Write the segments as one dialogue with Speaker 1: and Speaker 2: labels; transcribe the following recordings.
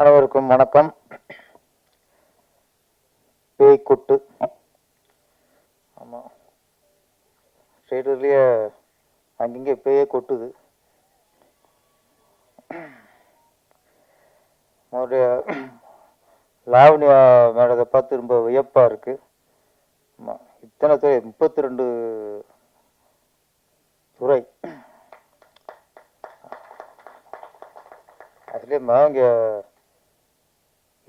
Speaker 1: அனைவருக்கும் வணக்கம். பேய் கொட்டு. ஆமாம், ஸ்டேட்டர்லேயே அங்கங்கே பேயே கொட்டுது. அவருடைய லாவணியா மேடத்தை பார்த்து ரொம்ப வியப்பாக இருக்குது. ஆமாம், இத்தனை துறை, 32 துறை. அதுலேயுமா இங்கே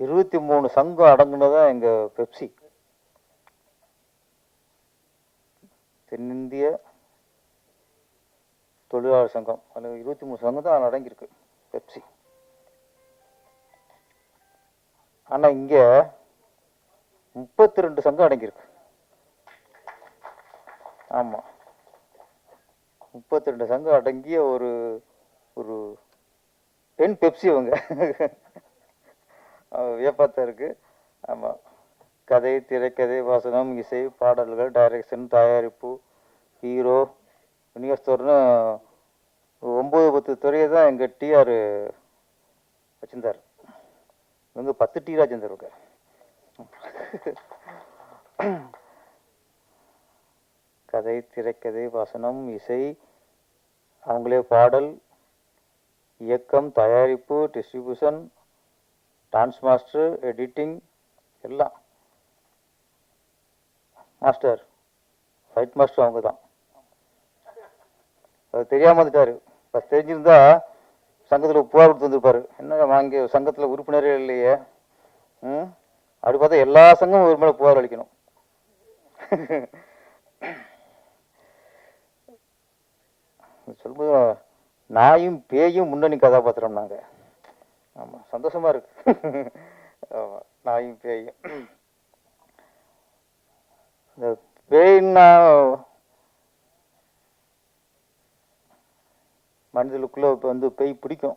Speaker 1: 23 சங்கம் அடங்குனதான் எங்கள் பெப்சி. தென்னிந்திய தொழிலாளர் சங்கம், அதில் 23 சங்கம் தான் அடங்கியிருக்கு பெப்சி. ஆனால் இங்கே 32 சங்கம் அடங்கியிருக்கு. ஆமாம், 32 சங்கம் அடங்கிய ஒரு ஒரு பெண் பெப்சி அவங்க. வியப்பாத்தான் இருக்கு. ஆமாம், கதை, திரைக்கதை, வசனம், இசை, பாடல்கள், டைரக்ஷன், தயாரிப்பு, ஹீரோ, விநியோகஸ்தர்னு 9-10 துறையை தான் எங்கள் டிஆர் வச்சிருந்தார். இவங்க 10 டீ ராஜேந்தர். கதை, திரைக்கதை, வசனம், இசை, அவங்களே பாடல், இயக்கம், தயாரிப்பு, டிஸ்ட்ரிபியூஷன், டான்ஸ் மாஸ்டர், எடிட்டிங், எல்லாம். மாஸ்டர், ஃபைட் மாஸ்டர் அவங்க தான். அது தெரியாமல் வந்துட்டார். ஃபஸ்ட் தெரிஞ்சிருந்தா சங்கத்தில் புகார் கொடுத்து வந்துருப்பார். என்ன வாங்கி சங்கத்தில் உறுப்பினரே இல்லையே, அப்படி பார்த்தா எல்லா சங்கமும் ஒரு மேலே புகார் அளிக்கணும். சொல்லும்போது நாயும் பேயும் முன்னணி கதாபாத்திரம் நாங்கள். ஆமாம், சந்தோஷமா இருக்கு. ஆமாம், நாயும் பேயும். இந்த பேய்னா மனிதனுக்குள்ள இப்போ வந்து பேய் பிடிக்கும்,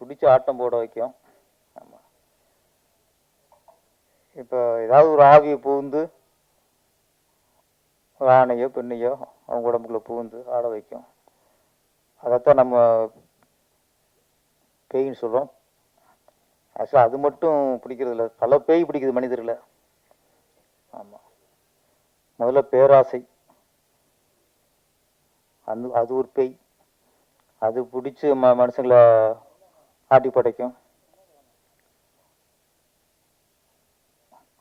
Speaker 1: பிடிச்சி ஆட்டம் போட வைக்கும். ஆமாம், இப்போ ஏதாவது ஒரு ஆவியை புகுந்து ஒரு ஆணையோ பெண்ணையோ அவங்க உடம்புக்குள்ள புகுந்து ஆட வைக்கும். அதைத்தான் நம்ம பேயின்னு சொல்கிறோம். ஆக்சுவலாக அது மட்டும் பிடிக்கிறது இல்லை, பல பேய் பிடிக்குது மனிதர்களை. ஆமாம், முதல்ல பேராசை, அது ஒரு பேய். அது பிடிச்சி மனுஷங்களை ஆட்டி படைக்கும்.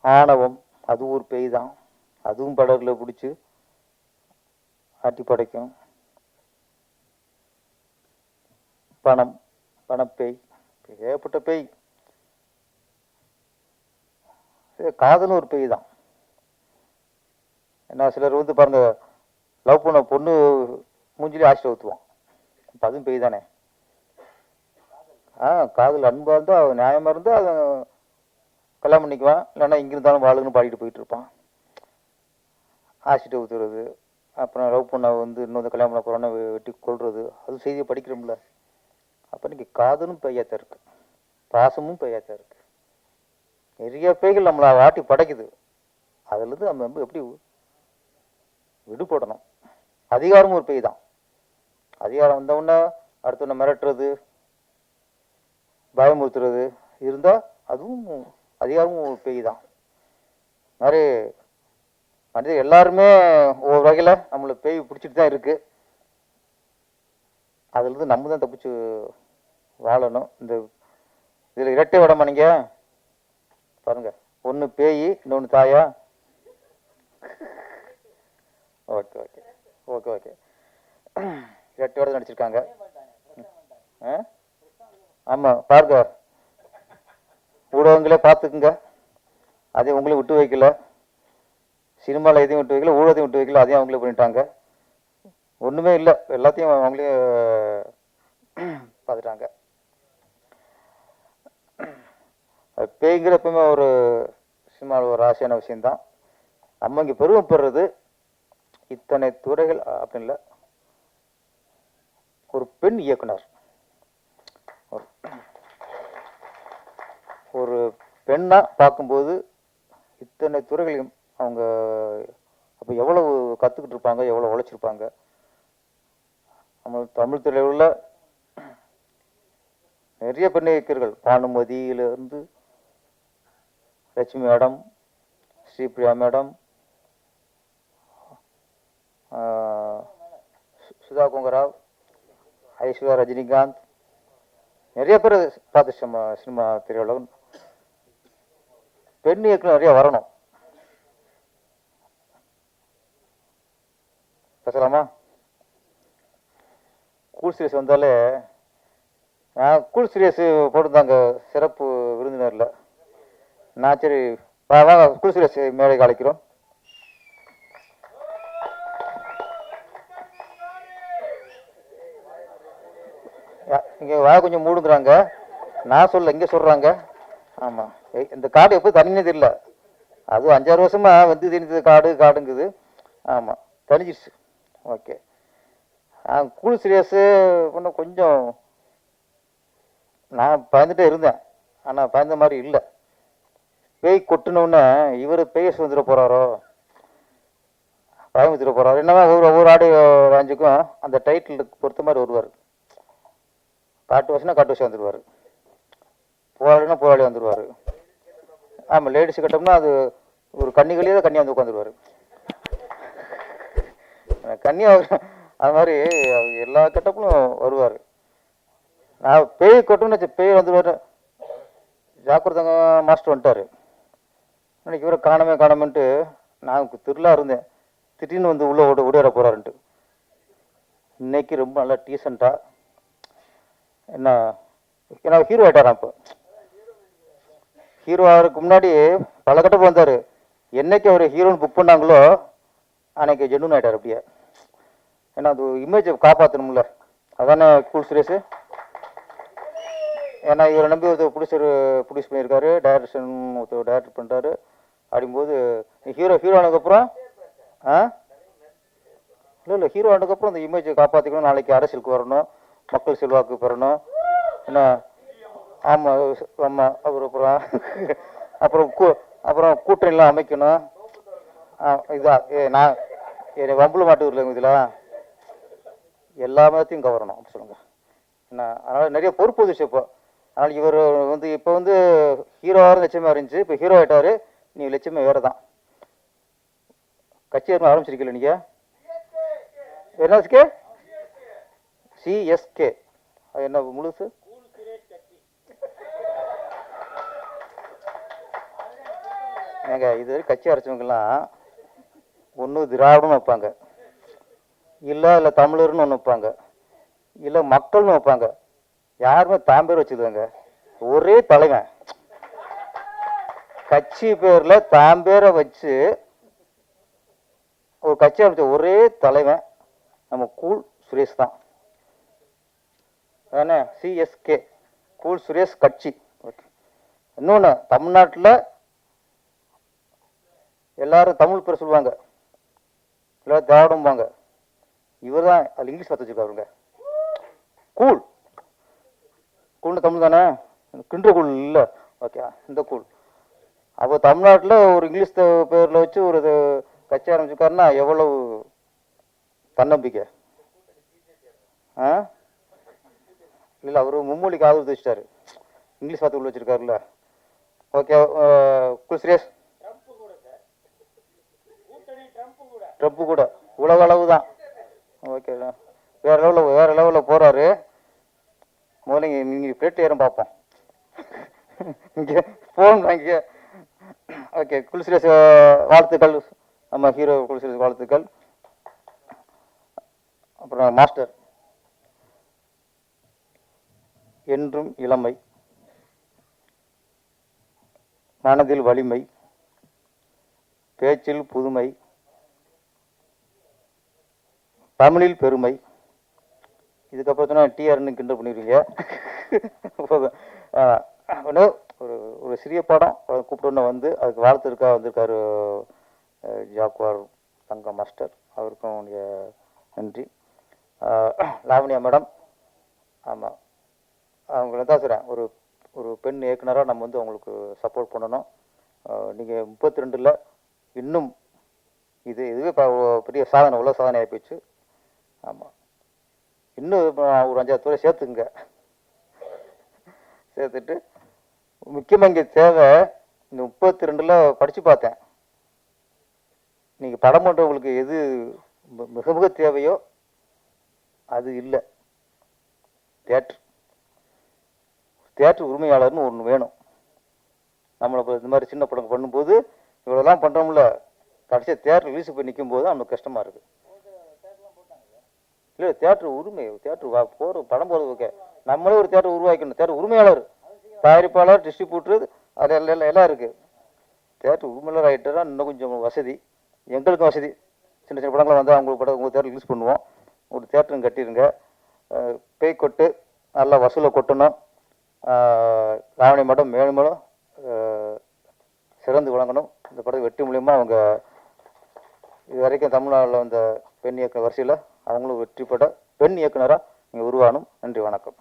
Speaker 1: ஆணவம், அது ஒரு பேய் தான். அதுவும் படகுல பிடிச்சி ஆட்டி படைக்கும். பணம், பணப்பேய், ஏகப்பட்ட பேய். காதலும் ஒரு பேய் தான். ஏன்னா சிலர் வந்து பாருங்க, லவ் பண்ண பொண்ணு மூஞ்சிலே ஆசிட் ஊற்றுவான். இப்போ அதுவும் பேய் தானே. காதல் அன்பாக இருந்தால், நியாயமாக இருந்தால் அதை கல்யாணம் பண்ணிக்குவான். இல்லைன்னா இங்கே இருந்தாலும் வாழுன்னு பாடிட்டு போயிட்டு இருப்பான். ஆசிட்டை ஊற்றுறது, அப்புறம் லவ் பண்ண வந்து இன்னொரு கல்யாணம் பண்ண போகிறோன்னா வெட்டி கொள்வது, அது செய்தியை படிக்கிறோம்ல. அப்போ இன்னைக்கு காதலும் பேயாத்தான் இருக்கு, பாசமும் பேயாத்தான் இருக்கு. நிறைய பேய்கள் நம்மளை ஆட்டி படைக்குது. அதுலேருந்து நம்ம வந்து எப்படி விடுபடணும்? அதிகாரமும் ஒரு பேய் தான். அதிகாரம் வந்தவுடனே அடுத்தவனை மிரட்டுறது, பயமுறுத்துறது இருந்தால் அதுவும் அதிகாரமும் ஒரு பேய் தான். மாதிரி மனிதர் எல்லாருமே ஒரு வகையில் நம்மளை பேய் பிடிச்சிட்டு தான் இருக்கு. அதுலேருந்து நம்ம தான் தப்பிச்சு வாழணும். இந்த இதில் இரட்டை விடமா நீங்கள் பாருங்க, ஒன்று பேய், இன்னொன்று தாயா. ஓகே ஓகே ஓகே ஓகே இரட்டை விட நடிச்சிருக்காங்க. ஆமாம், பாருங்க, ஊடகங்களே பார்த்துக்குங்க. அதையும் உங்களையும் விட்டு வைக்கல, சினிமாவில் எதையும் விட்டு வைக்கல, ஊடகத்தையும் விட்டு வைக்கல, அதையும் அவங்களே பண்ணிட்டாங்க. ஒன்றுமே இல்லை, எல்லாத்தையும் அவங்களே பார்த்துட்டாங்க. பேய்ங்கிற எப்பவுமே ஒரு சினிமாவில் ஒரு ஆசையான விஷயம்தான். நம்ம இங்கே பெருமைப்படுறது இத்தனை துறைகள் அப்படின்னு இல்லை, ஒரு பெண் இயக்குனர், ஒரு பெண்ணா பார்க்கும்போது இத்தனை துறைகளையும் அவங்க அப்போ எவ்வளவு கற்றுக்கிட்டு இருப்பாங்க, எவ்வளோ உழைச்சிருப்பாங்க. நம்ம தமிழ் திரையுள்ள நிறைய பெண் இயக்குனர்கள், பானுமதியிலிருந்து லட்சுமி மேடம், ஸ்ரீபிரியா மேடம், சுதா கொங்கராவ், ஐஸ்வர்யா, ரஜினிகாந்த், நிறைய பேர் பார்த்து சினிமா திரையுலகம். பெண் இயக்குனர் நிறைய வரணும். பேசலாமா? கூல் சீரியஸ் வந்தாலே கூல் சீரியஸ் போட்டுருந்தாங்க சிறப்பு விருந்தினரில். நான் சரி வாங்க கூல் சீரியஸ் மேடைக்கு அழைக்கிறோம். இங்கே வா கொஞ்சம் மூடுங்கிறாங்க. நான் சொல்ல இங்கே சொல்கிறாங்க. ஆமாம், இந்த காடு எப்போ தனினே தெரியல. அதுவும் 5-6 வருஷமா வந்து தெரிஞ்சது காடுங்குது. ஆமாம், தனிஞ்சிடுச்சு. ஓகே, கூல் சீரியஸு இன்னும் கொஞ்சம் நான் பயந்துட்டே இருந்தேன். ஆனால் பயந்த மாதிரி இல்லை. பேய் கொட்டினோடனே இவர் பேய் வந்துட போகிறாரோ, பயமுத்திர போகிறாரோ என்னவா. ஒவ்வொரு ஆடியோ ரேஞ்சுக்கும் அந்த டைட்டிலுக்கு பொறுத்த மாதிரி வருவார். காட்டு வருஷம்னா காட்டு வருஷம் வந்துடுவார், போராளினா போராளி வந்துடுவார். ஆமாம், லேடிஸ் கட்டம்னா அது ஒரு கன்னிகளே தான் கன்னியாக வந்து உட்காந்துருவார். கன்னியாக அது மாதிரி எல்லா கட்டப்பிலும் வருவார். நான் பேய் கொட்டோன்னு பேய் வந்துடுவார். ஜாக்கிரதங்க மாஸ்டர் வந்துட்டார். இன்னைக்கு இவரை காணாமன்ட்டு நான் திருளா இருந்தேன். திடீர்னு வந்து உள்ள ஓடிற போறாருன்ட்டு. இன்னைக்கு ரொம்ப நல்லா டீசெண்டா என்ன ஏன்னா ஹீரோ ஆயிட்டாராம். இப்போ ஹீரோ ஆகிறதுக்கு முன்னாடி பல கட்டப்பு வந்தார். என்னைக்கு அவர் ஹீரோன்னு புக் பண்ணாங்களோ அன்னைக்கு ஜென்னுன் ஆயிட்டார் அப்படியே. ஏன்னா அது இமேஜை காப்பாற்றணும்ல, அதானே கூல் சீரியஸு. ஏன்னா இவரை நம்பி ஒருத்தர் ப்ரொடியூஸ் பண்ணியிருக்காரு, டைரக்ஷன் ஒருத்தர் டைரக்ட் பண்ணுறாரு. அப்படிங்கும்போது ஹீரோ ஆனதுக்கப்புறம் இல்லை ஹீரோ ஆனதுக்கப்புறம் அந்த இமேஜை காப்பாற்றிக்கணும். நாளைக்கு அரசியலுக்கு வரணும், மக்கள் செல்வாக்கு பெறணும். என்ன ஆமாம் ஆமாம். அப்புறம் கூட்டணிலாம் அமைக்கணும். இதுதான் நான் என்னை வம்புல மாட்டுல இதில் எல்லா மதத்தையும் கவரணும் அப்படி சொல்லுங்க. என்ன அதனால் நிறைய பொறுப்பு வந்துச்சு இப்போ. அதனால் இவர் வந்து இப்போ வந்து ஹீரோவாக லட்சியமாக இருந்துச்சு. இப்போ ஹீரோ ஆகிட்டாரு. நீ லட்சியமே வேறு தான். கட்சி ஆரம்பிச்சிருக்கீங்களா நீங்கள்? என்ன சிஎஸ்கே அது என்ன முழுசு? ஏங்க இது கட்சி அரைச்சவங்கெல்லாம் ஒன்று திராவிடம்னு வைப்பாங்க, இல்லை தமிழர்னு ஒன்று வைப்பாங்க, இல்லை மக்கள்னு வைப்பாங்க. யாருமே தாம்பேர் வச்சுதுங்க. ஒரே தலைவன் கட்சி பேர்ல தாம்பேரை வச்சு ஒரு கட்சி அமைச்ச ஒரே தலைவன் நம்ம கூல் சுரேஷ் தான். அதானே சிஎஸ்கே கூல் சுரேஷ் கட்சி. ஓகே, இன்னொன்று தமிழ்நாட்டில் எல்லாரும் தமிழ் பேர் சொல்லுவாங்க, எல்லாரும் திராவிடம்பாங்க. இவர் தான் அதில் இங்கிலீஷ் பார்த்து வச்சுருக்காருங்க. கூல் கூல்னு தமிழ் தானே, கின்ற கூல் இல்லை. ஓகே, இந்த கூல். அப்போ தமிழ்நாட்டில் ஒரு இங்கிலீஷ் பேரில் வச்சு ஒரு கட்சி ஆரம்பிச்சிருக்காருன்னா எவ்வளவு தன்னம்பிக்கை. இல்லை அவர் மும்மொழிக்கு ஆதரவு வச்சுட்டாரு, இங்கிலீஷ் பார்த்து உள்ள வச்சிருக்காருல்ல. Okay, cool Suresh. ட்ரம்ப் கூட உலக அளவு தான். ஓகே, வேற லெவலில் போறாரு. முதல்ல நீங்கள் பிளேட் ஏறும் பார்ப்போம். இங்கே போன் வாங்க. ஓகே, கூல் சுரேஷ் வாழ்த்துக்கள். நம்ம ஹீரோ கூல் சுரேஷ் வாழ்த்துக்கள். அப்புறம் மாஸ்டர் என்றும் இளமை, மனதில் வலிமை, பேச்சில் புதுமை, தமிழில் பெருமை. இதுக்கப்புறம் டிஆர்னு கிண்டல் பண்ணிடுவீங்க. ஒரு சிறிய படம் கூப்பிட்டு வந்து அதுக்கு வாழ்த்துருக்கா வந்திருக்காரு ஜாக்குவார் தங்க மாஸ்டர். அவருக்கும் நன்றி. லாவண்யா மேடம், ஆமாம், அவங்கள தான் சொல்கிறேன். ஒரு பெண் இயக்குனராக நம்ம வந்து அவங்களுக்கு சப்போர்ட் பண்ணணும். நீங்கள் 32 இன்னும் இதுவே பெரிய சாதனை, உலக சாதனை ஆகிப்போச்சு. ஆமாம், இன்னும் ஒரு 5-6 துறை சேர்த்துங்க. சேர்த்துட்டு முக்கியமாக இங்கே தேவை இந்த 32ல் படித்து பார்த்தேன். நீங்கள் படம் பண்ணுறவங்களுக்கு எது மிக மிக தேவையோ அது இல்லை. தியேட்டர் உரிமையாளர்னு ஒன்று வேணும். நம்மளை இந்த மாதிரி சின்ன படம் பண்ணும்போது இவ்வளோலாம் பண்ணுறோம்ல, கடைசியாக தியேட்டர் ரிலீஸ் போய் நிற்கும் போது நம்மளுக்கு கஷ்டமாக இருக்குது. இல்லை தியேட்டர் உரிமை, தியேட்டர் போகிற படம் போகிறது ஓகே, நம்மளே ஒரு தியேட்டர் உருவாக்கணும். தியேட்டர் உரிமையாளர், தயாரிப்பாளர், டிஸ்ட்ரிபியூட்டர், அது எல்லாம் இருக்குது. தியேட்டர் உரிமையாளர் ஆகிட்டா இன்னும் கொஞ்சம் வசதி, எங்களுக்கும் வசதி. சின்ன சின்ன படங்கள்லாம் வந்தால் அவங்களுக்கு படம் உங்கள் தியேட்டர் ரிலீஸ் பண்ணுவோம். ஒரு தியேட்டரும் கட்டிடுங்க. பேய் கொட்டு நல்லா வசூலை கொட்டணும். ராவணி மடம் மேலும் மேலும் சிறந்து விளங்கணும். இந்த படம் வெற்றி மூலியமாக அவங்க இது வரைக்கும் தமிழ்நாட்டில் வந்த பெண் இயக்குனர் வரிசையில் அவங்களும் வெற்றி பெற பெண் இயக்குனராக இங்கே உருவாகணும். நன்றி, வணக்கம்.